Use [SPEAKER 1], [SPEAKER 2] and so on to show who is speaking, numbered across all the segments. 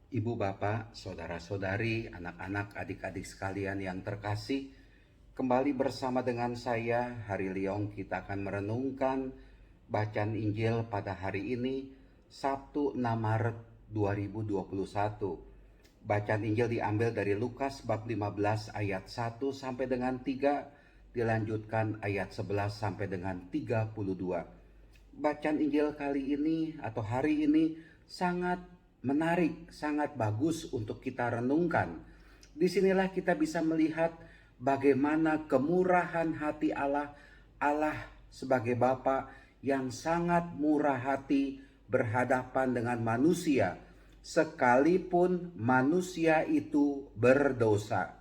[SPEAKER 1] Ibu, bapak, saudara-saudari, anak-anak, adik-adik sekalian yang terkasih, kembali bersama dengan saya, Hari Leong, kita akan merenungkan bacaan Injil pada hari ini, Sabtu 6 Maret 2021. Bacaan Injil diambil dari Lukas bab 15 ayat 1 sampai dengan 3, dilanjutkan ayat 11 sampai dengan 32. Bacaan Injil kali ini atau hari ini sangat menarik, sangat bagus untuk kita renungkan. Disinilah kita bisa melihat bagaimana kemurahan hati Allah, Allah sebagai Bapa yang sangat murah hati berhadapan dengan manusia, sekalipun manusia itu berdosa.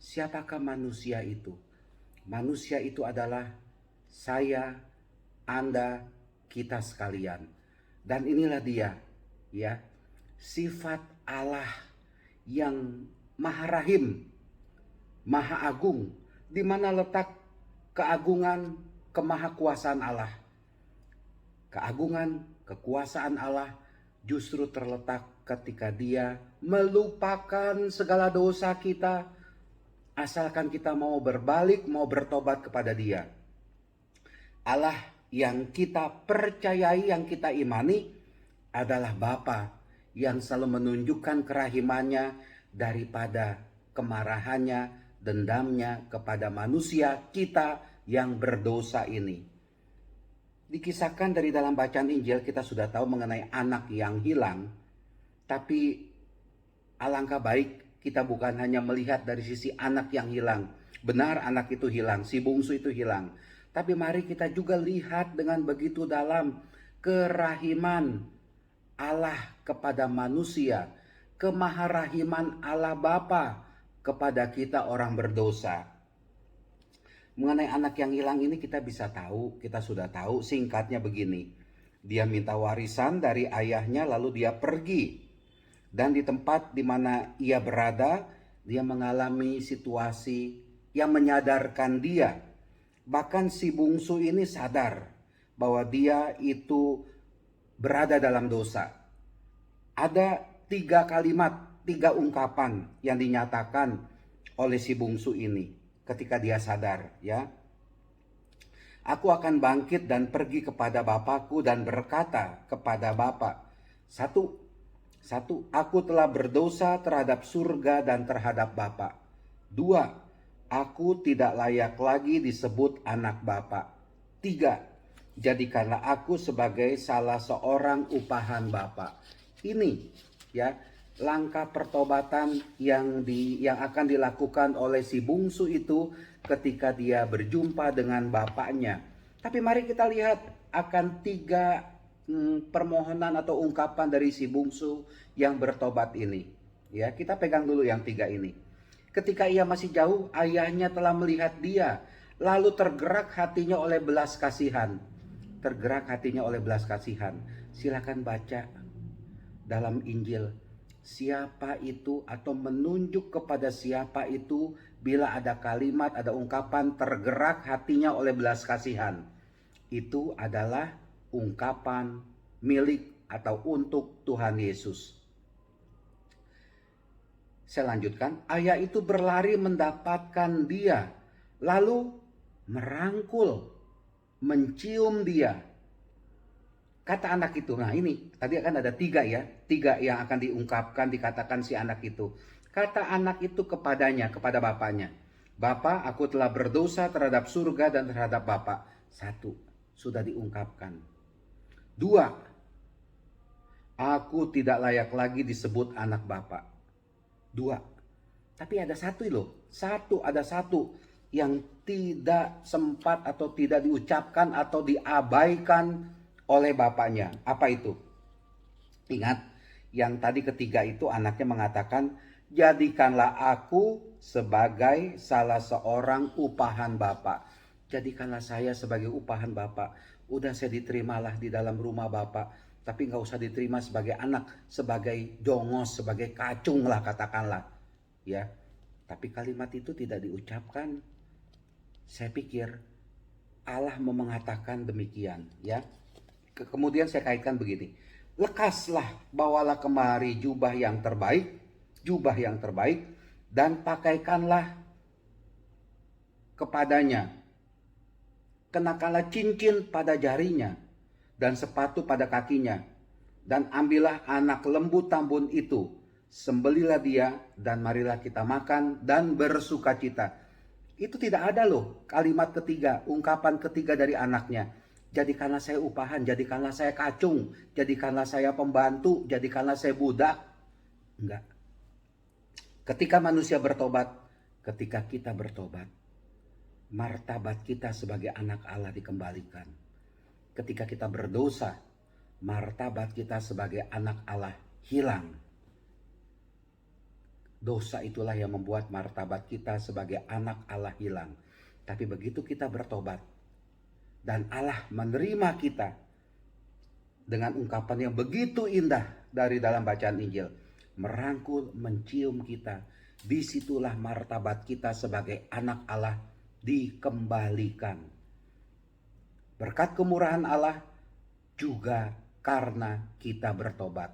[SPEAKER 1] Siapakah manusia itu? Manusia itu adalah saya, Anda, kita sekalian. Dan inilah dia, ya, sifat Allah yang maha rahim, maha agung, di mana letak keagungan, kemahakuasaan Allah. Keagungan, kekuasaan Allah justru terletak ketika Dia melupakan segala dosa kita, asalkan kita mau berbalik, mau bertobat kepada Dia. Allah yang kita percayai, yang kita imani adalah Bapa yang selalu menunjukkan kerahimannya daripada kemarahannya, dendamnya kepada manusia kita yang berdosa ini. Dikisahkan dari dalam bacaan Injil kita sudah tahu mengenai anak yang hilang, tapi alangkah baik kita bukan hanya melihat dari sisi anak yang hilang. Benar anak itu hilang, si bungsu itu hilang. Tapi mari kita juga lihat dengan begitu dalam kerahiman Allah kepada manusia, kemaharahiman Allah Bapa kepada kita orang berdosa. Mengenai anak yang hilang ini kita sudah tahu singkatnya begini. Dia minta warisan dari ayahnya lalu dia pergi. Dan di tempat di mana ia berada, dia mengalami situasi yang menyadarkan dia. Bahkan si bungsu ini sadar bahwa dia itu berada dalam dosa. Ada 3 kalimat, 3 ungkapan yang dinyatakan oleh si bungsu ini ketika dia sadar, ya. Aku akan bangkit dan pergi kepada Bapakku dan berkata kepada Bapa, satu, aku telah berdosa terhadap surga dan terhadap Bapa. 2, aku tidak layak lagi disebut anak Bapa. 3, jadikanlah aku sebagai salah seorang upahan Bapa. Ini, ya, langkah pertobatan yang akan dilakukan oleh si bungsu itu ketika dia berjumpa dengan bapaknya. Tapi mari kita lihat akan 3 permohonan atau ungkapan dari si bungsu yang bertobat ini. Ya, kita pegang dulu yang 3 ini. Ketika ia masih jauh, ayahnya telah melihat dia, lalu tergerak hatinya oleh belas kasihan. Tergerak hatinya oleh belas kasihan. Silakan baca dalam Injil. Siapa itu atau menunjuk kepada siapa itu bila ada kalimat, ada ungkapan tergerak hatinya oleh belas kasihan. Itu adalah ungkapan milik atau untuk Tuhan Yesus. Saya lanjutkan, ayah itu berlari mendapatkan dia, lalu merangkul, mencium dia. Kata anak itu, nah ini tadi akan ada 3 ya, 3 yang akan diungkapkan, dikatakan si anak itu. Kata anak itu kepadanya, kepada bapaknya, Bapa, aku telah berdosa terhadap surga dan terhadap Bapa. 1, sudah diungkapkan. 2, aku tidak layak lagi disebut anak Bapa. 2, tapi ada 1 loh, ada satu yang tidak sempat atau tidak diucapkan atau diabaikan oleh bapaknya. Apa itu? Ingat, yang tadi ketiga itu anaknya mengatakan, jadikanlah aku sebagai salah seorang upahan Bapak. Jadikanlah saya sebagai upahan Bapak. Udah saya diterimalah di dalam rumah Bapak, tapi gak usah diterima sebagai anak, sebagai dongos, sebagai kacung lah katakanlah. Ya, tapi kalimat itu tidak diucapkan. Saya pikir Allah mau mengatakan demikian, ya. Kemudian saya kaitkan begini. Lekaslah, bawalah kemari jubah yang terbaik, dan pakaikanlah kepadanya. Kenakanlah cincin pada jarinya, dan sepatu pada kakinya. Dan ambillah anak lembu tambun itu, sembelilah dia, dan marilah kita makan dan bersukacita. Itu tidak ada loh kalimat ketiga, ungkapan ketiga dari anaknya. Jadikanlah saya upahan, jadikanlah saya kacung, jadikanlah saya pembantu, jadikanlah saya budak. Enggak. Ketika manusia bertobat, ketika kita bertobat, martabat kita sebagai anak Allah dikembalikan. Ketika kita berdosa, martabat kita sebagai anak Allah hilang. Dosa itulah yang membuat martabat kita sebagai anak Allah hilang. Tapi begitu kita bertobat, dan Allah menerima kita dengan ungkapan yang begitu indah dari dalam bacaan Injil. Merangkul, mencium kita. Disitulah martabat kita sebagai anak Allah dikembalikan. Berkat kemurahan Allah juga karena kita bertobat.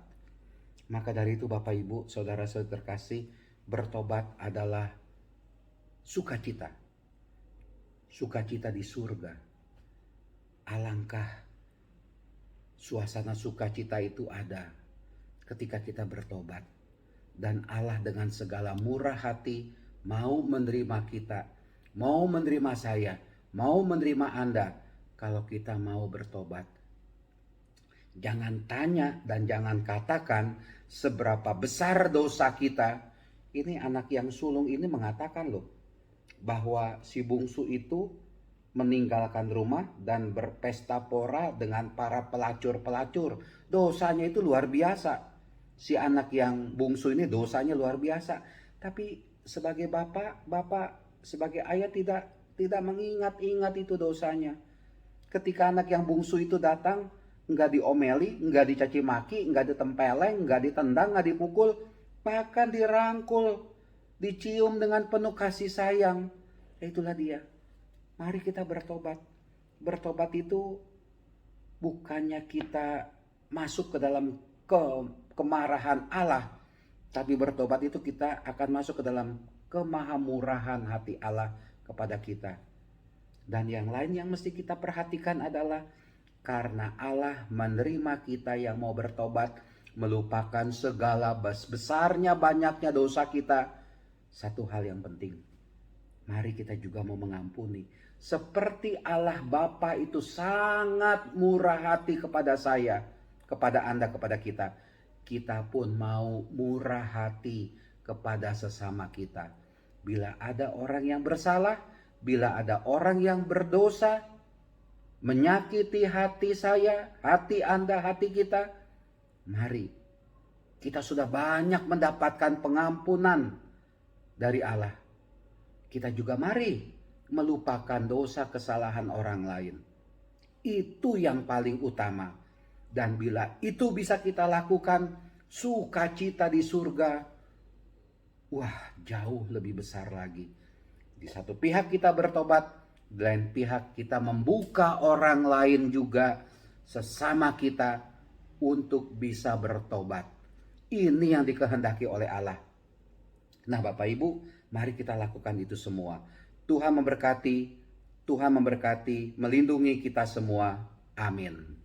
[SPEAKER 1] Maka dari itu Bapak Ibu, saudara-saudara terkasih, bertobat adalah sukacita. Sukacita di surga. Alangkah suasana sukacita itu ada ketika kita bertobat. Dan Allah dengan segala murah hati mau menerima kita, mau menerima saya, mau menerima Anda kalau kita mau bertobat. Jangan tanya dan jangan katakan seberapa besar dosa kita. Ini anak yang sulung ini mengatakan loh, bahwa si bungsu itu meninggalkan rumah dan berpesta pora dengan para pelacur-pelacur. Dosanya itu luar biasa. Si anak yang bungsu ini dosanya luar biasa. Tapi sebagai bapak sebagai ayah tidak mengingat-ingat itu dosanya. Ketika anak yang bungsu itu datang, enggak diomeli, enggak dicaci maki, enggak ditempeleng, enggak ditendang, enggak dipukul, bahkan dirangkul, dicium dengan penuh kasih sayang. Itulah dia. Mari kita bertobat. Bertobat itu bukannya kita masuk ke dalam kemarahan Allah. Tapi bertobat itu kita akan masuk ke dalam kemahamurahan hati Allah kepada kita. Dan yang lain yang mesti kita perhatikan adalah karena Allah menerima kita yang mau bertobat, melupakan segala besarnya banyaknya dosa kita. Satu hal yang penting, mari kita juga mau mengampuni. Seperti Allah Bapa itu sangat murah hati kepada saya, kepada Anda, kepada kita. Kita pun mau murah hati kepada sesama kita. Bila ada orang yang bersalah, bila ada orang yang berdosa, menyakiti hati saya, hati Anda, hati kita, mari. Kita sudah banyak mendapatkan pengampunan dari Allah. Kita juga mari melupakan dosa kesalahan orang lain. Itu yang paling utama. Dan bila itu bisa kita lakukan, sukacita di surga, wah jauh lebih besar lagi. Di satu pihak kita bertobat, di lain pihak kita membuka orang lain juga, sesama kita, untuk bisa bertobat. Ini yang dikehendaki oleh Allah. Nah Bapak Ibu, mari kita lakukan itu semua. Tuhan memberkati, melindungi kita semua. Amin.